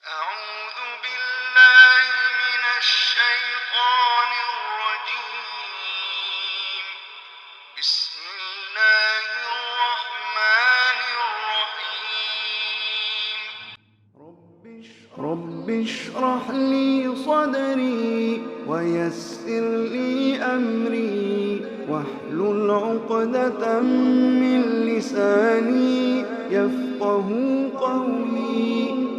أعوذ بالله من الشيطان الرجيم بسم الله الرحمن الرحيم رب اشرح لي صدري ويسر لي أمري واحلل عقدة من لساني يفقه قولي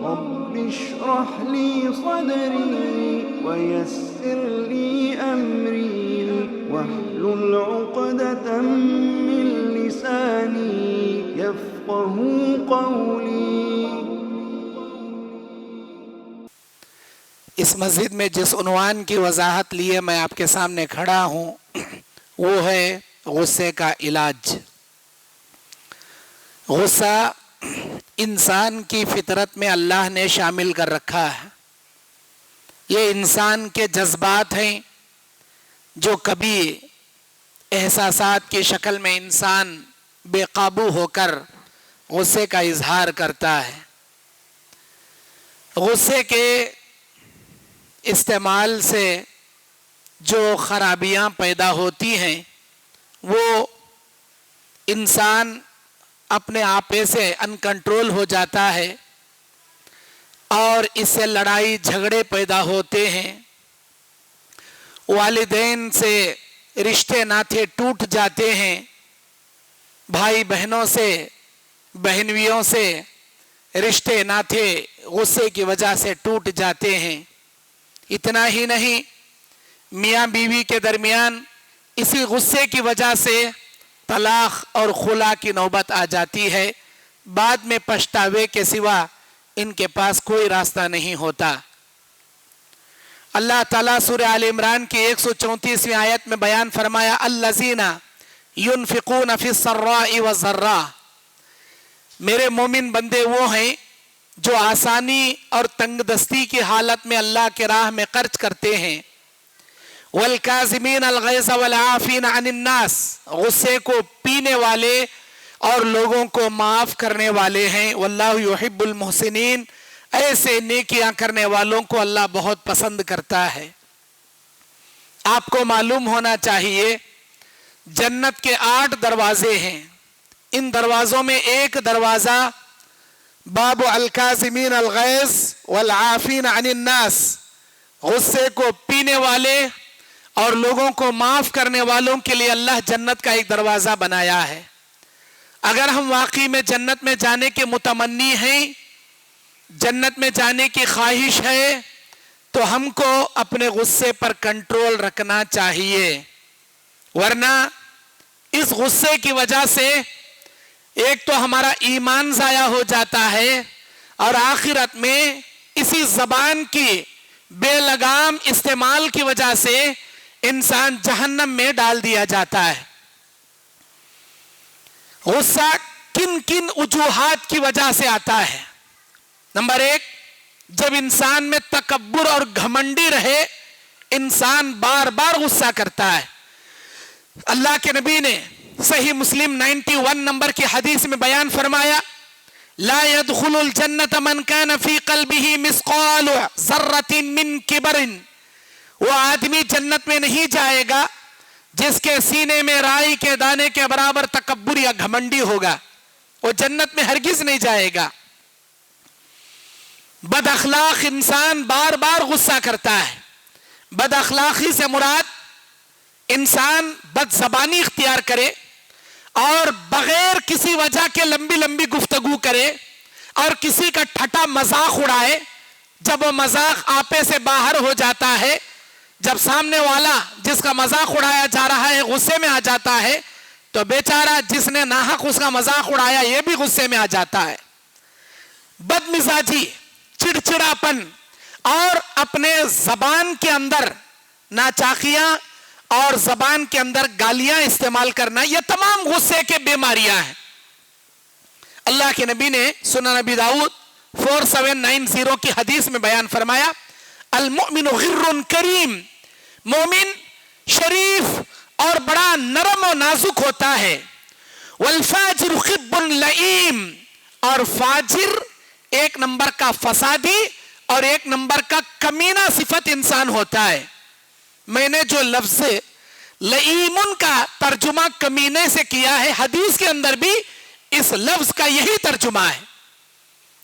رب اشرح لي صدري ويسر لي أمري واحلل عقدة من لساني يفقه قولي. اس مسجد میں جس عنوان کی وضاحت لیے میں آپ کے سامنے کھڑا ہوں وہ ہے غصے کا علاج. غصہ انسان کی فطرت میں اللہ نے شامل کر رکھا ہے. یہ انسان کے جذبات ہیں جو کبھی احساسات کی شکل میں انسان بے قابو ہو کر غصے کا اظہار کرتا ہے. غصے کے استعمال سے جو خرابیاں پیدا ہوتی ہیں وہ انسان اپنے آپے سے انکنٹرول ہو جاتا ہے اور اس سے لڑائی جھگڑے پیدا ہوتے ہیں. والدین سے رشتے ناطے ٹوٹ جاتے ہیں. بھائی بہنوں سے بہنویوں سے رشتے ناطے غصے کی وجہ سے ٹوٹ جاتے ہیں. اتنا ہی نہیں میاں بیوی کے درمیان اسی غصے کی وجہ سے طلاق اور خلا کی نوبت آ جاتی ہے. بعد میں پچھتاوے کے سوا ان کے پاس کوئی راستہ نہیں ہوتا. اللہ تعالیٰ سورہ آل عمران کی 134ویں آیت میں بیان فرمایا الذین ينفقون فی السراء والضراء. میرے مومن بندے وہ ہیں جو آسانی اور تنگ دستی کی حالت میں اللہ کے راہ میں خرچ کرتے ہیں. والکاظمین الغیظ والعافین عن الناس. غصے کو پینے والے اور لوگوں کو معاف کرنے والے ہیں. واللہ یحب المحسنین. ایسے نیکیاں کرنے والوں کو اللہ بہت پسند کرتا ہے. آپ کو معلوم ہونا چاہیے جنت کے 8 دروازے ہیں. ان دروازوں میں ایک دروازہ باب الکاظمین الغیظ والعافین عن الناس. غصے کو پینے والے اور لوگوں کو معاف کرنے والوں کے لیے اللہ جنت کا ایک دروازہ بنایا ہے. اگر ہم واقعی میں جنت میں جانے کے متمنی ہیں، جنت میں جانے کی خواہش ہے، تو ہم کو اپنے غصے پر کنٹرول رکھنا چاہیے. ورنہ اس غصے کی وجہ سے ایک تو ہمارا ایمان ضائع ہو جاتا ہے اور آخرت میں اسی زبان کی بے لگام استعمال کی وجہ سے انسان جہنم میں ڈال دیا جاتا ہے. غصہ کن کن وجوہات کی وجہ سے آتا ہے؟ نمبر 1، جب انسان میں تکبر اور گھمنڈی رہے انسان بار بار غصہ کرتا ہے. اللہ کے نبی نے صحیح مسلم 91 نمبر کی حدیث میں بیان فرمایا لا يدخل الجنة من كان في قلبه مثقال ذرة من کبر. وہ آدمی جنت میں نہیں جائے گا جس کے سینے میں رائی کے دانے کے برابر تکبر یا گھمنڈی ہوگا. وہ جنت میں ہرگز نہیں جائے گا. بد اخلاق انسان بار بار غصہ کرتا ہے. بد اخلاقی سے مراد انسان بد زبانی اختیار کرے اور بغیر کسی وجہ کے لمبی لمبی گفتگو کرے اور کسی کا ٹھٹا مذاق اڑائے. جب وہ مذاق آپے سے باہر ہو جاتا ہے، جب سامنے والا جس کا مذاق اڑایا جا رہا ہے غصے میں آ جاتا ہے تو بیچارہ جس نے ناحق اس کا مذاق اڑایا یہ بھی غصے میں آ جاتا ہے. بد مزاجی، چڑچڑاپن اور اپنے زبان کے اندر ناچاقیاں اور زبان کے اندر گالیاں استعمال کرنا، یہ تمام غصے کے بیماریاں ہیں. اللہ کے نبی نے سنن نبی داؤد 4790 کی حدیث میں بیان فرمایا المؤمن غر کریم. مومن شریف اور بڑا نرم و نازک ہوتا ہے. والفاجر خب لئیم. اور فاجر ایک نمبر کا فسادی اور ایک نمبر کا کمینہ صفت انسان ہوتا ہے. میں نے جو لفظ لئیمن کا ترجمہ کمینے سے کیا ہے، حدیث کے اندر بھی اس لفظ کا یہی ترجمہ ہے.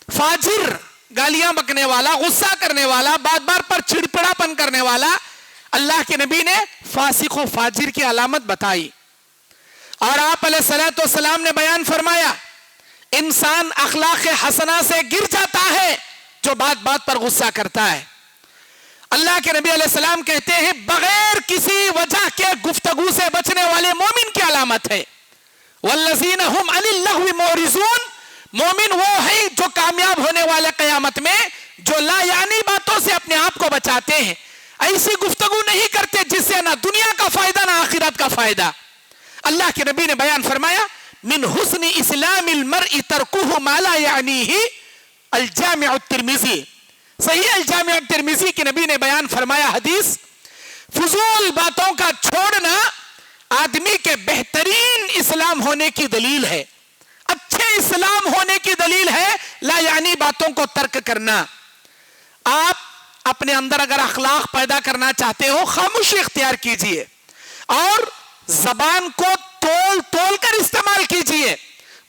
فاجر، گالیاں بکنے والا، غصہ کرنے والا، بات بار پر چڑپڑاپن کرنے والا. اللہ کے نبی نے فاسق و فاجر کی علامت بتائی، اور آپ علیہ الصلوۃ والسلام نے بیان فرمایا انسان اخلاق حسنہ سے گر جاتا ہے جو بات بات پر غصہ کرتا ہے. اللہ کے نبی علیہ السلام کہتے ہیں بغیر کسی وجہ کے گفتگو سے بچنے والے مومن کی علامت ہے. والذین هم عن اللغو معرضون، مومن وہ ہے جو کامیاب ہونے والے قیامت میں، جو لا یعنی باتوں سے اپنے آپ کو بچاتے ہیں. ایسی گفتگو نہیں کرتے جس سے نہ دنیا کا فائدہ نہ آخرت کا فائدہ. اللہ کے نبی نے بیان فرمایا من حسن اسلام المرء ترکہ ما لا یعنیہ. الجامع الترمذی، صحیح الجامع الترمذی کے نبی نے بیان فرمایا حدیث، فضول باتوں کا چھوڑنا آدمی کے بہترین اسلام ہونے کی دلیل ہے، اچھے اسلام ہونے کی دلیل ہے لا یعنی باتوں کو ترک کرنا. آپ اپنے اندر اگر اخلاق پیدا کرنا چاہتے ہو، خاموشی اختیار کیجئے اور زبان کو تول تول کر استعمال کیجئے.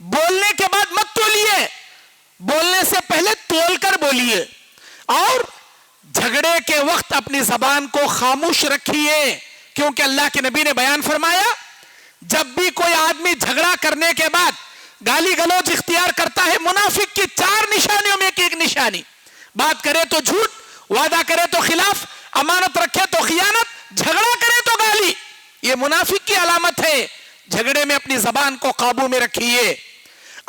بولنے کے بعد مت تولیے، بولنے سے پہلے تول کر بولیے، اور جھگڑے کے وقت اپنی زبان کو خاموش رکھیے، کیونکہ اللہ کے نبی نے بیان فرمایا جب بھی کوئی آدمی جھگڑا کرنے کے بعد گالی گلوچ اختیار کرتا ہے، منافق کی 4 نشانیوں میں ایک نشانی، بات کرے تو جھوٹ، وعدہ کرے تو خلاف، امانت رکھے تو خیانت، جھگڑا کرے تو گالی. یہ منافق کی علامت ہے. جھگڑے میں اپنی زبان کو قابو میں رکھیے.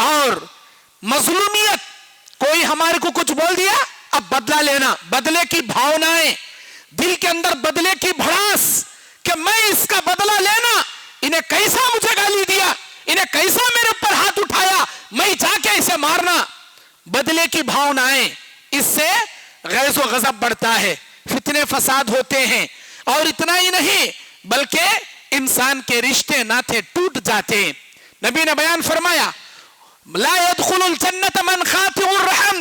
اور مظلومیت، کوئی ہمارے کو کچھ بول دیا، اب بدلہ لینا، بدلے کی بھاونائیں، دل کے اندر بدلے کی بھڑاس کہ میں اس کا بدلہ لینا، انہیں کیسا مجھے گالی دیا، انہیں کیسا میرے اوپر ہاتھ اٹھایا، میں جا کے اسے مارنا. بدلے کی بھاونائیں، اس سے غیظ و غضب بڑھتا ہے، فتنے فساد ہوتے ہیں. اور اتنا ہی نہیں بلکہ انسان کے رشتے ناطے ٹوٹ جاتے ہیں. نبی نے بیان فرمایا لا يدخل الجنت من خاطئ الرحم،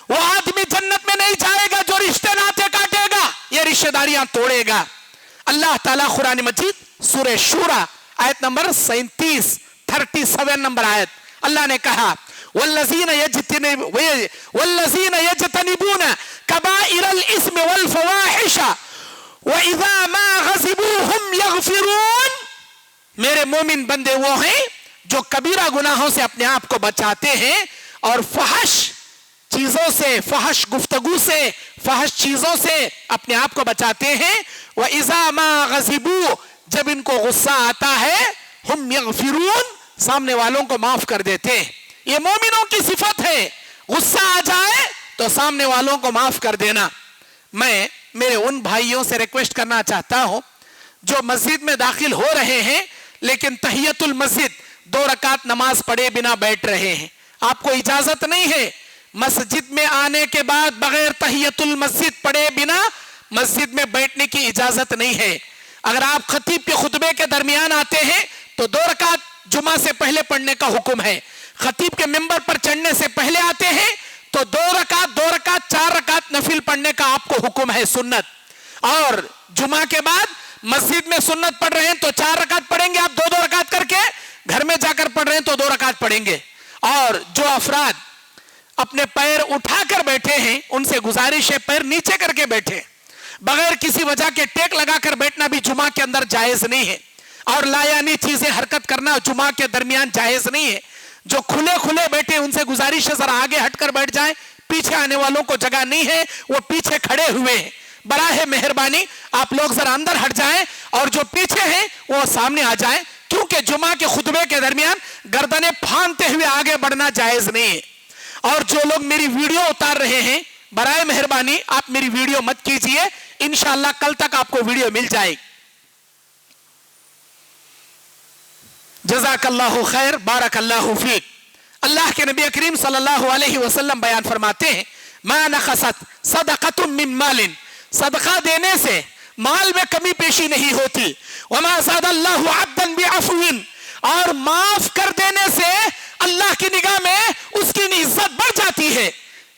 وہ آدمی جنت میں نہیں جائے گا جو رشتے ناطے کاٹے گا، یہ رشتے داریاں توڑے گا. اللہ تعالیٰ قرآن مجید سورہ شورى آیت نمبر 37 نمبر آیت، اللہ نے کہا والذین یجتنبون کبائر الاسم والفواحش وَإِذَا مَا غَضِبُوا هُمْ يَغْفِرُونَ. میرے مومن بندے وہ ہیں جو کبیرہ گناہوں سے اپنے آپ کو بچاتے ہیں اور فحش چیزوں سے، فحش گفتگو سے، فحش چیزوں سے اپنے آپ کو بچاتے ہیں. وَإِذَا مَا غَضِبُوا، جب ان کو غصہ آتا ہے، ہم یغفرون، سامنے والوں کو معاف کر دیتے ہیں. یہ مومنوں کی صفت ہے، غصہ آ جائے تو سامنے والوں کو معاف کر دینا. میں میرے ان بھائیوں سے ریکویسٹ کرنا چاہتا ہوں جو مسجد میں داخل ہو رہے ہیں لیکن تحیت المسجد 2 رکعت نماز پڑھے بنا بیٹھ رہے ہیں. آپ کو اجازت نہیں ہے مسجد میں آنے کے بعد بغیر تحیت المسجد پڑھے بنا مسجد میں بیٹھنے کی اجازت نہیں ہے. اگر آپ خطیب کے خطبے کے درمیان آتے ہیں تو 2 رکعت جمعہ سے پہلے پڑھنے کا حکم ہے. خطیب کے ممبر پر چڑھنے سے پہلے آتے ہیں تو 2 رکعت 4 رکعت نفل پڑھنے کا آپ کو حکم ہے، سنت. اور جمعہ کے بعد مسجد میں سنت پڑھ رہے ہیں تو 4 رکعت پڑھیں گے آپ، 2 رکعت کر کے. گھر میں جا کر پڑھ رہے ہیں تو 2 رکعت پڑھیں گے. اور جو افراد اپنے پیر اٹھا کر بیٹھے ہیں ان سے گزارش ہے پیر نیچے کر کے بیٹھے. بغیر کسی وجہ کے ٹیک لگا کر بیٹھنا بھی جمعہ کے اندر جائز نہیں ہے، اور لا یعنی چیزیں حرکت کرنا جمعہ کے درمیان جائز نہیں ہے. جو کھلے بیٹھے ان سے گزارش ہے ذرا آگے ہٹ کر بیٹھ جائیں، پیچھے آنے والوں کو جگہ نہیں ہے، وہ پیچھے کھڑے ہوئے ہیں. براہ مہربانی آپ لوگ ذرا اندر ہٹ جائیں اور جو پیچھے ہیں وہ سامنے آ جائیں، کیونکہ جمعہ کے خطبے کے درمیان گردنیں پھاندتے ہوئے آگے بڑھنا جائز نہیں ہے. اور جو لوگ میری ویڈیو اتار رہے ہیں برائے مہربانی آپ میری ویڈیو مت کیجئے، انشاءاللہ کل تک آپ کو ویڈیو مل جائے گی. جزاک اللہ خیر، بارک اللہ فیک. اللہ کے نبی کریم صلی اللہ علیہ وسلم بیان فرماتے ہیں ما نقصت صدقۃ من مال، صدقہ دینے سے مال میں کمی پیشی نہیں ہوتی. وما زاد اللہ عبدا بعفو، اور معاف کر دینے سے اللہ کی نگاہ میں اس کی عزت بڑھ جاتی ہے.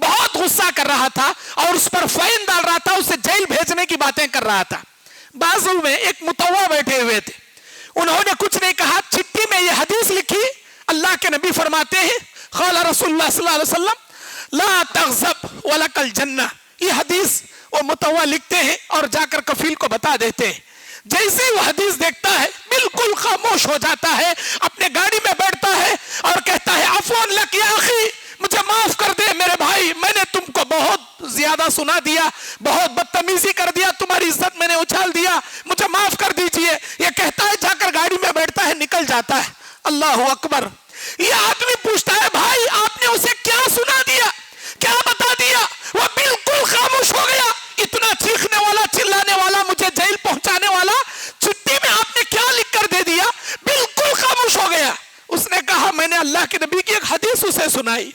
بہت غصہ کر رہا تھا اور اس پر فائن ڈال رہا تھا, اسے جیل بھیجنے کی باتیں کر رہا تھا. بازو میں ایک متوا بیٹھے ہوئے تھے, انہوں نے کچھ نہیں کہا. چٹھی میں یہ حدیث لکھی, اللہ کے نبی فرماتے ہیں قال رسول اللہ صلی اللہ علیہ وسلم لا تغضب ولک الجنہ. یہ حدیث وہ متوا لکھتے ہیں اور جا کر کفیل کو بتا دیتے ہیں. جیسے وہ حدیث دیکھتا ہے بالکل خاموش ہو جاتا ہے, اپنے گاڑی میں بیٹھتا ہے اور کہتا ہے عفو لک یا اخی, مجھے معاف کر دے میرے بھائی, میں نے تم کو بہت زیادہ سنا دیا, بہت بدتمیزی کر دیا, تمہاری عزت میں نے اچھال دیا, مجھے معاف کر دیجئے. یہ کہتا ہے, جا کر گاڑی میں بیٹھتا ہے, نکل جاتا ہے. اللہ اکبر. یہ آدمی پوچھتا ہے بھائی آپ نے اسے کیا سنا دیا, کیا بتا دیا؟ وہ بالکل خاموش ہو گیا. اتنا چیخنے والا, چلانے والا, مجھے جیل پہنچانے والا, چٹھی میں آپ نے کیا لکھ کر دے دیا؟ بالکل خاموش ہو گیا. اس نے کہا میں نے اللہ کے نبی کی ایک حدیث اسے سنائی.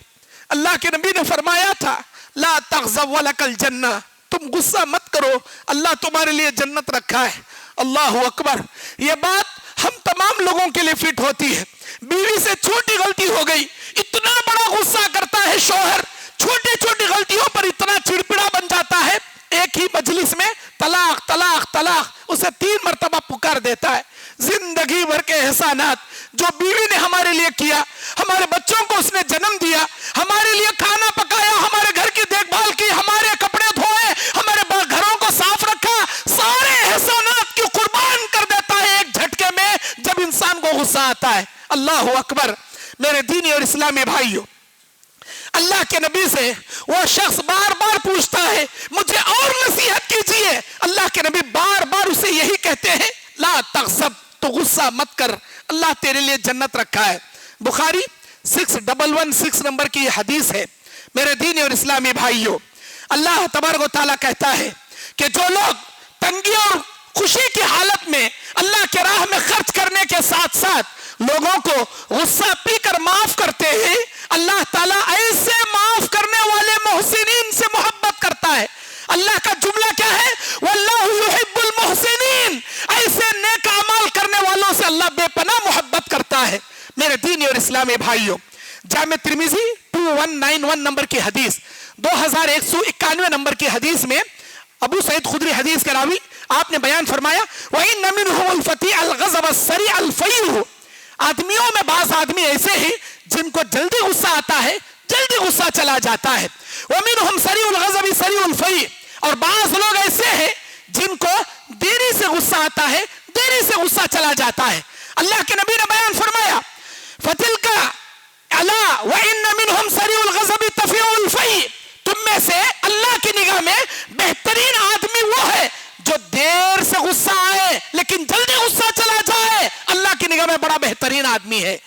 اللہ کے نبی نے فرمایا تھا لا تغضب ولک الجنہ, تم غصہ مت کرو, اللہ تمہارے لیے جنت رکھا ہے. اللہ اکبر. یہ بات ہم تمام لوگوں کے لیے فٹ ہوتی ہے. بیوی سے چھوٹی غلطی ہو گئی, اتنا بڑا غصہ کرتا ہے شوہر, چھوٹی چھوٹی غلطیوں پر اتنا چڑپڑا بن جاتا ہے, ایک ہی مجلس میں طلاق طلاق طلاق, اسے 3 مرتبہ پکار دیتا ہے. زندگی بھر کے احسانات جو بیوی نے ہمارے لیے کیا, ہمارے بچوں کو اس نے جنم دیا, ہمارے لیے کھانا پکایا, ہمارے گھر کی دیکھ بھال کی, ہمارے کپڑے دھوئے, ہمارے گھروں کو صاف رکھا, سارے احسانات کی قربان کر دیتا ہے ایک جھٹکے میں جب انسان کو غصہ آتا ہے. اللہ اکبر. میرے دینی اور اسلامی بھائیوں, اللہ کے نبی سے وہ شخص بار بار پوچھتا ہے مجھے اور نصیحت کیجئے. اللہ کے نبی بار بار اسے یہی کہتے ہیں لا تغضب, تو غصہ مت کر, اللہ تیرے لیے جنت رکھا ہے. بخاری 6116 نمبر کی یہ حدیث ہے. میرے دینی اور اسلامی بھائیوں, اللہ تبارک و تعالیٰ کہتا ہے کہ جو لوگ تنگی اور خوشی کی حالت میں اللہ کے راہ میں خرچ کرنے کے ساتھ ساتھ لوگوں کو غصہ پی کر معاف کرتے ہیں, اللہ تعالیٰ ایسے معاف کرنے والے محسنین سے محبت کرتا ہے. اللہ کا جملہ کیا ہے؟ واللہ یحب المحسنین. ایسے نیک اعمال کرنے والوں سے اللہ بے پناہ محبت کرتا ہے. میرے دینی اور اسلامی بھائیوں, جامع ترمذی 2191 نمبر کی حدیث, 2191 نمبر کی حدیث میں ابو سعید خدری حدیث کے راوی, آپ نے بیان فرمایا وَإِنَّ مِنْهُمُ الْفَتِيعَ الْغَضَبَ السَّرِيعَ الْفَيْءُ. آدمیوں میں بعض آدمی ایسے ہیں جن کو جلدی غصہ آتا ہے, جلدی غصہ چلا جاتا ہے. وَمِنْهُمْ سَرِيعُ الْغَضَبِ سَرِيعُ الْفَيْءِ. اور بعض لوگ ایسے ہیں جن کو دیری سے غصہ آتا ہے, دیری سے غصہ چلا جاتا ہے. اللہ کے نبی نے بیان فرمایا فَتِلْكَ عَلَىٰ وَإِنَّ مِنْهُمْ سَرِيعُ الْغَضَبِ طَفِيعُ الْفَيْءِ. تم میں سے اللہ کی نگاہ میں بہترین آدمی وہ ہے جو دیر سے غصہ آئے لیکن جلدی غصہ چلا جائے. اللہ کی نگاہ میں بڑا بہترین آدمی ہے.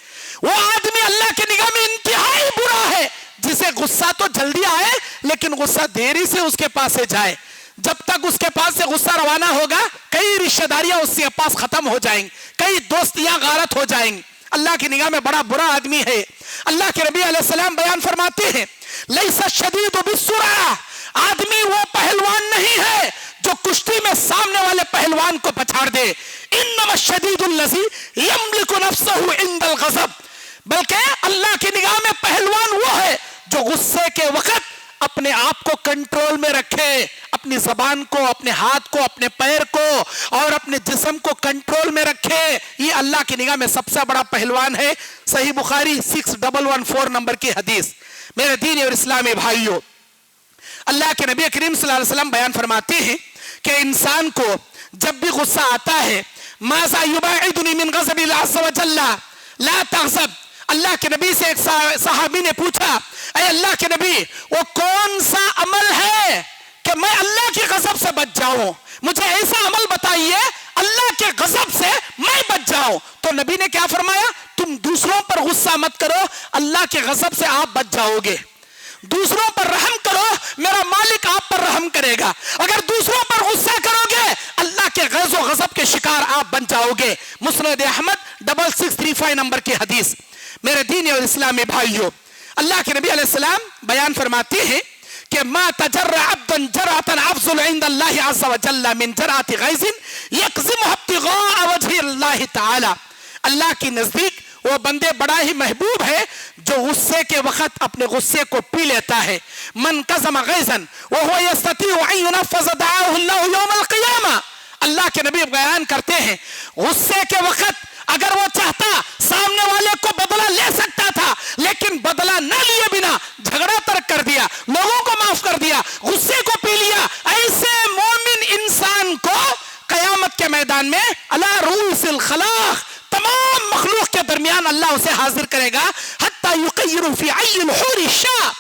وہ آدمی اللہ کی نگاہ میں انتہائی برا ہے جسے غصہ تو جلدی آئے لیکن غصہ دیری سے اس کے پاس سے جائے. جب تک اس کے پاس سے غصہ روانہ ہوگا کئی رشتہ داریاں اس کے پاس ختم ہو جائیں گی, کئی دوستیاں غارت ہو جائیں گی. اللہ کی نگاہ میں بڑا برا آدمی ہے. اللہ کے نبی علیہ السلام بیان فرماتے ہیں لیس الشدید بالسرعہ. آدمی وہ پہلوان نہیں ہے جو کشتی میں سامنے والے پہلوان کو پچھاڑ دے. انما الشدید الذی یملک نفسہ عند الغضب. بلکہ اللہ کی نگاہ میں پہلوان وہ ہے جو غصے کے وقت اپنے آپ کو کنٹرول میں رکھے, اپنی زبان کو, اپنے ہاتھ کو, اپنے پیر کو اور اپنے جسم کو کنٹرول میں رکھے. یہ اللہ کی نگاہ میں سب سے بڑا پہلوان ہے. صحیح بخاری 6114 نمبر کی حدیث. میرے دینی اور اسلامی بھائیوں, اللہ کے نبی کریم صلی اللہ علیہ وسلم بیان فرماتے ہیں کہ انسان کو جب بھی غصہ آتا ہے ماذا یباعدنی من غضب اللہ عز وجل لا تغضب. اللہ کے نبی سے ایک صحابی نے پوچھا اے اللہ کے نبی وہ کون سا عمل ہے کہ میں اللہ کی غضب سے بچ جاؤں, مجھے ایسا عمل بتائیے اللہ کے غضب سے میں بچ جاؤں. تو نبی نے کیا فرمایا, تم دوسروں پر غصہ مت کرو, اللہ کے غضب سے آپ بچ جاؤ گے. دوسروں پر رحم کرو, میرا مالک آپ پر رحم کرے گا. اگر دوسروں پر غصہ کرو گے اللہ کے غضب و غضب کے شکار آپ بن جاؤ گے. مسند احمد 6635 نمبر کی حدیث. میرے دینی اور اسلامی بھائیوں, اللہ کے نبی علیہ السلام بیان فرماتے ہیں کہ ما تجرع عبدا جرعة افضل عند الله عز وجل من جرعة غیظ یقذمها ابتغاء وجه اللہ تعالی. اللہ کے نزدیک وہ بندے بڑا ہی محبوب ہے جو غصے کے وقت اپنے غصے کو پی لیتا ہے. من کظم غیظا وهو يستطيع ان ينفذ دعاه الله يوم القيامه. اللہ کے نبی بیان کرتے ہیں غصے کے وقت اگر وہ چاہتا سامنے والے کو بدلہ لے سکتا تھا, لیکن بدلہ نہ لیے بنا جھگڑا ترک کر دیا, لوگوں کو معاف کر دیا, غصے کو پی لیا. ایسے مومن انسان کو قیامت کے میدان میں علی رؤوس الخلاق تمام مخلوق کے درمیان اللہ اسے حاضر کرے گا. حتی یقیر فی عی الحور الشاء,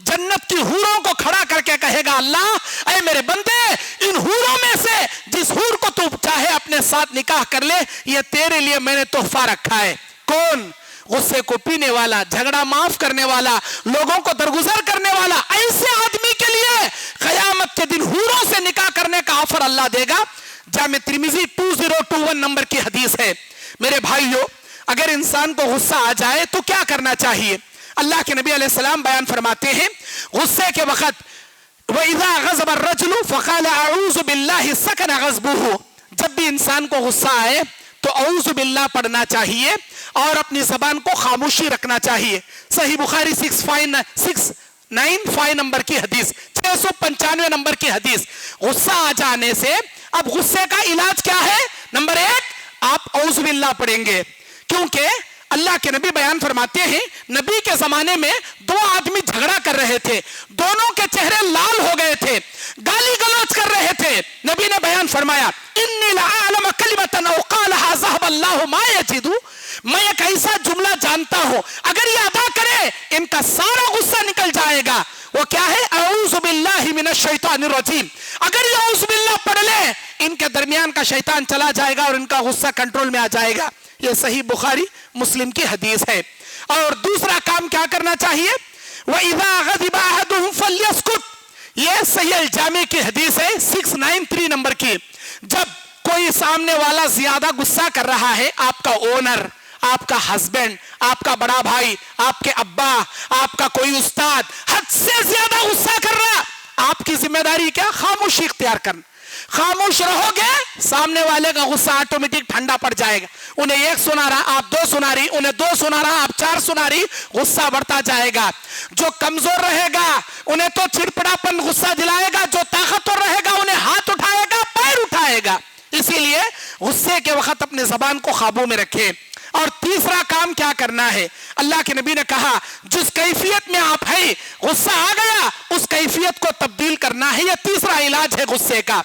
جنت کی حوروں کو کھڑا کر کے کہے گا اللہ اے میرے بندے ان حوروں میں سے جس حور کو تو چاہے اپنے ساتھ نکاح کر لے, یہ تیرے لیے میں نے تحفہ رکھا ہے. کون؟ غصے کو پینے والا, جھگڑا معاف کرنے والا, لوگوں کو درگزر کرنے والا. ایسے آدمی کے لیے قیامت کے دن حوروں سے نکاح کرنے کا آفر اللہ دے گا. جامع ترمذی 2021 نمبر کی حدیث ہے. میرے بھائیو, اگر انسان کو غصہ آ جائے تو کیا کرنا چاہیے؟ اللہ کے نبی علیہ السلام بیان فرماتے ہیں غصے کے وقت وَإِذَا غَضَبَ الرَّجُلُ فَقَالَ أَعُوذُ بِاللَّهِ سَكَنَ غَضْبُهُ. جب بھی انسان کو غصہ آئے تو اعوذ باللہ پڑھنا چاہیے اور اپنی زبان کو خاموشی رکھنا چاہیے. صحیح بخاری 695 نمبر کی حدیث, 695 نمبر کی حدیث. غصہ آ جانے سے اب غصے کا علاج کیا ہے؟ نمبر 1 آپ اعوذ باللہ پڑھیں گے, کیونکہ اللہ کے نبی بیان فرماتے ہیں نبی کے زمانے میں 2 آدمی جھگڑا کر رہے تھے, دونوں کے چہرے لال ہو گئے تھے, گالی گلوچ کر رہے تھے. نبی نے بیان فرمایا انی لأعلم کلمۃ او قالها ذهب اللہ ما یجد, میں ایک ایسا جملہ جانتا ہوں اگر یہ ادا کرے ان کا سارا غصہ نکل جائے گا. وہ کیا ہے؟ اعوذ باللہ من الشیطان الرجیم. اگر یہ اعوذ باللہ پڑھ لے ان کے درمیان کا شیطان چلا جائے گا اور ان کا غصہ کنٹرول میں آ جائے گا. یہ صحیح بخاری مسلم کی حدیث ہے. اور دوسرا کام کیا کرنا چاہیے؟ وَإِذَا غَضِبَ أَحَدُهُمْ فَلْيَسْكُتْ. یہ صحیح الجامع کی حدیث ہے 693 نمبر کی. جب کوئی سامنے والا زیادہ غصہ کر رہا ہے, آپ کا اونر, آپ کا ہسبینڈ, آپ کا بڑا بھائی, آپ کے ابا, آپ کا کوئی استاد حد سے زیادہ غصہ کر رہا, آپ کی ذمہ داری کیا؟ خاموشی اختیار کرنا. خاموش رہو گے سامنے والے کا غصہ آٹومیٹک ٹھنڈا پڑ جائے گا. انہیں 1 سنا رہا آپ 2 سنا رہی, انہیں 2 سنا رہا آپ 4 سنا رہی, غصہ بڑھتا جائے گا. جو کمزور رہے گا انہیں تو چڑپڑاپن غصہ دلائے گا, جو طاقتور رہے گا انہیں ہاتھ اٹھائے گا, پیر اٹھائے گا. اسی لیے غصے کے وقت اپنے زبان کو قابو میں رکھیں. اور تیسرا کام کیا کرنا ہے؟ اللہ کے نبی نے کہا جس کیفیت میں آپ ہیں غصہ آ گیا اس کیفیت کو تبدیل کرنا ہے. یہ تیسرا علاج ہے غصے کا.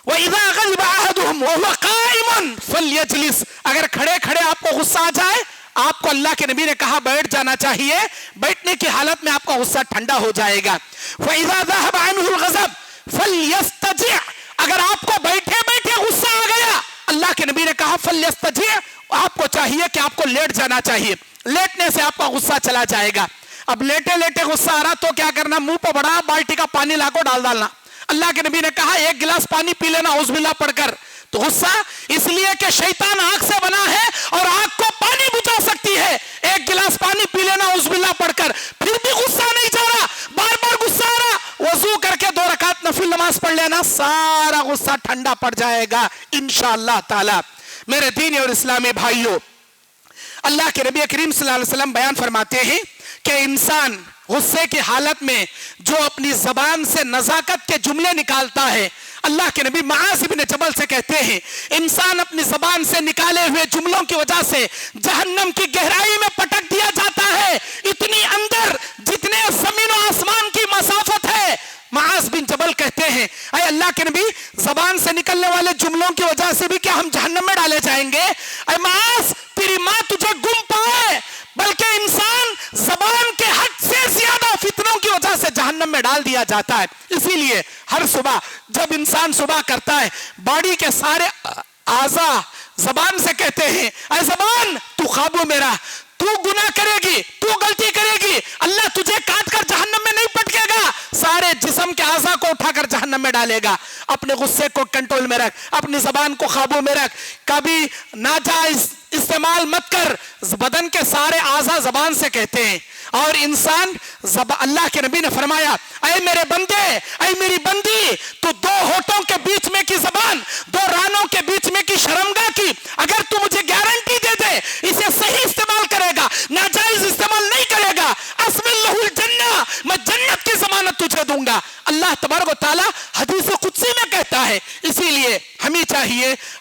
وَإِذَا غَضِبَ أَحَدُهُمْ وَهُوَ قَائِمٌ فَلْيَجْلِسْ. اگر کھڑے کھڑے آپ کو غصہ آ جائے, آپ کو اللہ کے نبی نے کہا بیٹھ جانا چاہیے, بیٹھنے کی حالت میں آپ کا غصہ ٹھنڈا ہو جائے گا. وَإِذَا ذَهَبَ عَنْهُ الْغَضَبُ فَلْيَسْتَجِعْ. اگر آپ کو بیٹھے بیٹھے غصہ آ گیا, اللہ کے نبی نے کہا فَلْيَسْتَجِعْ, آپ کو چاہیے کہ آپ کو لیٹ جانا چاہیے, لیٹنے سے آپ کا غصہ چلا جائے گا. اب لیٹے لیٹے غصہ آ رہا تو کیا کرنا؟ منہ پہ بڑا بالٹی کا پانی لا کو ڈال ڈالنا. اللہ کے نبی نے کہا 1 گلاس پانی پی لینا اعوذ باللہ پڑھ کر. تو غصہ اس لیے کہ شیطان آگ سے بنا ہے اور آگ کو پانی بجھا سکتی ہے. 1 گلاس پانی پی لینا اعوذ باللہ پڑھ کر, پھر بھی غصہ نہیں جا رہا, بار بار غصہ آ رہا, وضو کر کے 2 رکعت نفل نماز پڑھ لینا, سارا غصہ ٹھنڈا پڑ جائے گا انشاءاللہ تعالی. میرے دینی اور اسلامی بھائیوں, اللہ کے نبی کریم صلی اللہ علیہ وسلم بیان فرماتے ہیں کہ انسان غصے کی حالت میں جو اپنی زبان سے نزاکت کے جملے نکالتا ہے, اللہ کے نبی معاذ بن جبل سے کہتے ہیں انسان اپنی زبان سے نکالے ہوئے جملوں کی وجہ سے جہنم کی گہرائی میں پٹک دیا جاتا ہے, اتنی اندر جتنے زمین و آسمان کی مسافت ہے. معاذ بن جبل کہتے ہیں اے اللہ کے نبی زبان سے نکلنے والے جملوں کی وجہ سے بھی کیا ہم جہنم میں ڈالے جائیں گے؟ اے معاذ تیری ماں تجھے گم پائے, بلکہ انسان زبان کے حد سے زیادہ فتنوں کی وجہ سے جہنم میں ڈال دیا جاتا ہے. اسی لیے ہر صبح جب انسان صبح کرتا ہے, باڈی کے سارے اعضاء زبان سے کہتے ہیں اے زبان تو قابو میں رہ, تو گناہ کرے گی, تو غلطی کرے گی, اللہ تجھے کاٹ کر جہنم میں نہیں پٹکے گا, سارے جسم کے اعضاء کو اٹھا کر جہنم میں ڈالے گا. اپنے غصے کو کنٹرول میں رکھ, اپنی زبان کو قابو میں رکھ, کبھی ناجائز استعمال مت کر. بدن کے سارے اعضاء زبان سے کہتے ہیں, اور انسان اللہ کے نبی نے فرمایا اے میرے بندے, اے میری بندی, تو 2 ہونٹوں کے بیچ میں کی زبان, 2 رانوں کے بیچ میں کی شرمگاہ کی اگر تو مجھے گارنٹی دے دے اسے صحیح استعمال کر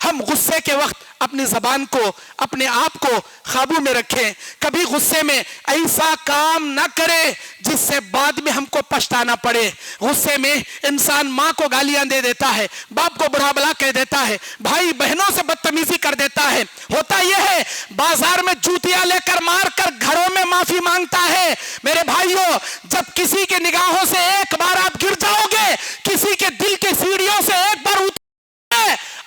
ہم غصے کے وقت اپنی زبان کو اپنے آپ کو قابو میں رکھیں. کبھی غصے میں ایسا کام نہ کرے جس سے بعد میں ہم کو پچھتانا پڑے. غصے میں انسان ماں کو گالیاں دے دیتا ہے, باپ کو برا بلا کہہ دیتا ہے, بھائی بہنوں سے بدتمیزی کر دیتا ہے. ہوتا یہ ہے بازار میں جوتیاں لے کر مار کر گھروں میں معافی مانگتا ہے. میرے بھائیوں, جب کسی کے نگاہوں سے ایک بار آپ گر جاؤ گے, کسی کے دل کے سیڑھیوں سے ایک بار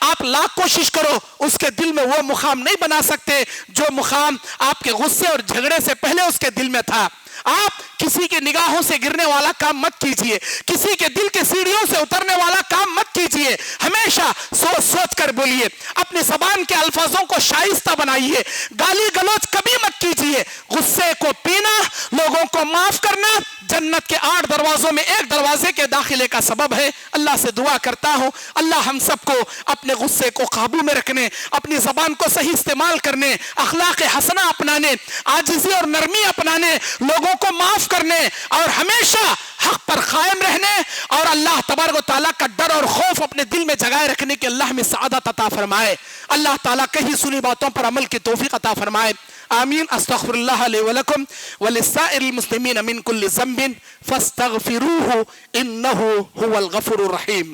آپ لاکھ کوشش کرو اس کے دل میں وہ مقام نہیں بنا سکتے جو مقام آپ کے غصے اور جھگڑے سے پہلے اس کے دل میں تھا. آپ کسی کے نگاہوں سے گرنے والا کام مت کیجئے, کسی کے دل کے سیڑھیوں سے اترنے والا کام مت کیجئے. ہمیشہ سوچ سوچ کر بولیے, اپنی زبان کے الفاظوں کو شائستہ بنائیے, گالی گلوچ کبھی مت کیجئے. غصے کو پینا, لوگوں کو معاف کرنا جنت کے 8 دروازوں میں ایک دروازے کے داخلے کا سبب ہے. اللہ سے دعا کرتا ہوں اللہ ہم سب کو اپنے غصے کو قابو میں رکھنے, اپنی زبان کو صحیح استعمال کرنے, اخلاق حسنہ اپنانے, عاجزی اور نرمی اپنانے, لوگوں کو معاف کرنے اور ہمیشہ حق پر قائم رہنے اور اللہ تبارک و تعالیٰ کا ڈر اور خوف اپنے دل میں جگائے رکھنے کے اللہ ہمیں سعادت عطا فرمائے. اللہ تعالیٰ کہیں سنی باتوں پر عمل کی توفیق عطا فرمائے. آمین. استغفر اللہ لی ولکم ولسائر المسلمین من کل ذنب فاستغفروہ انہ هو الغفور الرحیم.